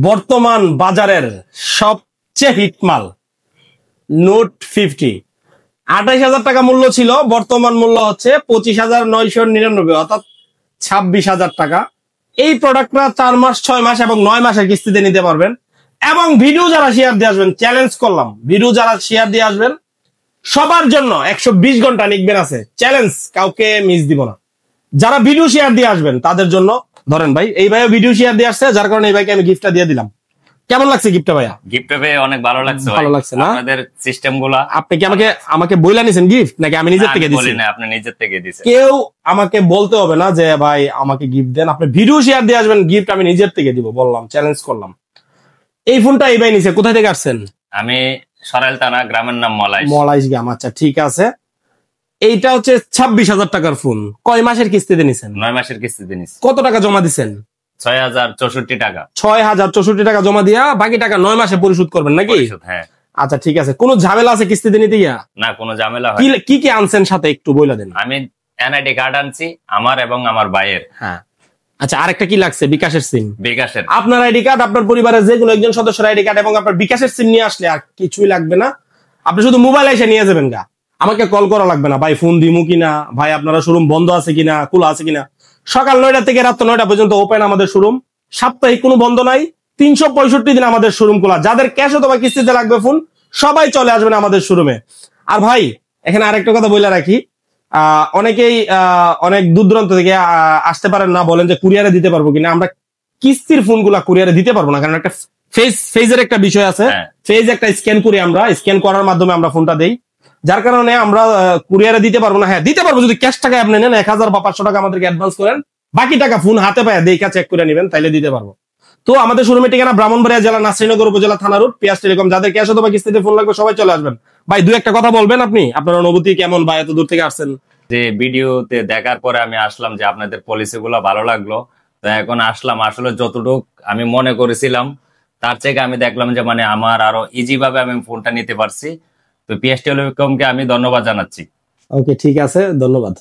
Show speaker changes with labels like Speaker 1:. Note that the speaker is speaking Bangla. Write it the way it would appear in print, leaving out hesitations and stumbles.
Speaker 1: বর্তমান বাজারের সবচেয়ে হিট মাল নোট 50 28,000 টাকা মূল্য ছিল, বর্তমান মূল্য হচ্ছে 25,999 অর্থাৎ 26,000 টাকা। এই প্রোডাক্টটা 4 মাস 6 মাস এবং 9 মাসের কিস্তিতে নিতে পারবেন। এবং ভিডিও যারা শেয়ার দিয়ে আসবেন, চ্যালেঞ্জ করলাম, ভিডিও যারা শেয়ার দিয়ে আসবেন সবার জন্য 120 ঘন্টা নিকবেন আছে চ্যালেঞ্জ, কাউকে মিস দিব না। যারা ভিডিও শেয়ার দিয়ে আসবেন তাদের জন্য ধরেন ভাই, এই ভাইও ভিডিও শেয়ার দিয়ে আসছে, যার কারণে এই ভাইকে আমি গিফটটা দিয়ে দিলাম। কেমন লাগছে গিফটটা ভাইয়া?
Speaker 2: গিফটটা পেয়ে অনেক ভালো লাগছে।
Speaker 1: ভালো লাগছে না?
Speaker 2: আপনাদের সিস্টেমগুলো
Speaker 1: আপনি কি আমাকে বইলা নিছেন গিফট, নাকি আমি নিজের থেকে দিছি?
Speaker 2: না, আপনি নিজের থেকে দিয়েছেন।
Speaker 1: কেউ আমাকে বলতে হবে না যে ভাই আমাকে গিফট দেন, আপনি ভিডিও শেয়ার দিয়ে আসবেন, গিফট আমি নিজের থেকে দিব। বললাম, চ্যালেঞ্জ করলাম। এই ফোনটা এই ভাই নিছে, কোথায় থেকে আসছেন?
Speaker 2: আমি সরাইল থানা, গ্রামের নাম
Speaker 1: মলাইশ গ্রাম। আচ্ছা ঠিক আছে। এইটা হচ্ছে 26,000 টাকার ফোন। কয় মাসের কিস্তিতে নিছেন?
Speaker 2: 9 মাসের কিস্তিতে নিছি।
Speaker 1: কত টাকা জমা দিছেন?
Speaker 2: 6,064 টাকা।
Speaker 1: 6,064 টাকা জমা দিয়া বাকি টাকা 9 মাসে পরিশোধ করবেন নাকি?
Speaker 2: হ্যাঁ।
Speaker 1: আচ্ছা ঠিক আছে। কোনো ঝামেলা আছে কিস্তিতে নিতে গিয়া?
Speaker 2: না, কোনো ঝামেলা হয়।
Speaker 1: কি কি আনছেন সাথে একটু বইলা দেন।
Speaker 2: আমি এনআইডি কার্ড আনছি আমার এবং আমার ভাইয়ের।
Speaker 1: হ্যাঁ। আচ্ছা, আরেকটা কি লাগছে? বিকাশের সিম।
Speaker 2: বিকাশের
Speaker 1: আপনার আইডি কার্ড, আপনার পরিবারের যে কোনো একজন সদস্যের আইডি কার্ড এবং আপনার বিকাশের সিম নিয়ে আসলে আর কিছুই লাগবে না। আপনি শুধু মোবাইল এসে নিয়ে যাবেন গা, আমাকে কল করা লাগবে না। ভাই ফোন দিমু কিনা, ভাই আপনারা শোরুম বন্ধ আছে কিনা, খোলা আছে কিনা। সকাল 9টা থেকে রাত 9টা পর্যন্ত ওপেন আমাদের শোরুম, সাপ্তাহিক কোনো বন্ধ নাই। 365 দিন আমাদের শোরুম খোলা। যাদের ক্যাশ অথবা কিস্তিতে লাগবে ফোন, সবাই চলে আসবেন আমাদের শোরুমে। আর ভাই এখানে আরেকটা কথা বলে রাখি, অনেকেই অনেক দূর দূরান্ত থেকে আসতে পারেন না, বলেন যে কুরিয়ারে দিতে পারবো কিনা। আমরা কিস্তির ফোনগুলা কুরিয়ারে দিতে পারবো না, কারণ একটা ফেজের একটা বিষয় আছে। ফেজ একটা স্ক্যান করি, আমরা স্ক্যান করার মাধ্যমে আমরা ফোনটা দেই, যার কারণে আমরা কুরিয়ারে দিতে পারবো না। হ্যাঁ দিতে পারবো যদি ক্যাশ টাকা আপনি নেন, 1,000 বা 500 টাকা আমাদেরকে অ্যাডভান্স করেন, বাকি টাকা ফোন হাতে পায় দেখা চেক করে নেবেন, তাইলে দিতে পারবো। তো আমাদের শোরুমের ঠিকানা ব্রাহ্মণবাড়িয়া জেলা, নাসিরনগর উপজেলা, থানা রোড, পিয়াস টেলিকম। যাদের ক্যাশ অথবা কিস্তিতে ফোন লাগবে সবাই চলে আসবেন। ভাই দু একটা কথা বলবেন আপনি, আপনার অনুভূতি কেমন? ভাই এত দূর থেকে আসছেন।
Speaker 2: যে ভিডিওতে দেখার পরে আমি আসলাম, যে আপনাদের পলিসি গুলো ভালো লাগলো, তো এখন আসলাম। আসলে যতটুকু আমি মনে করেছিলাম তার থেকে আমি দেখলাম যে মানে আমার আরো ইজি ভাবে আমি ফোনটা নিতে পারছি। তো পিএস টেলিকমকে আমি ধন্যবাদ জানাচ্ছি।
Speaker 1: ওকে ঠিক আছে, ধন্যবাদ।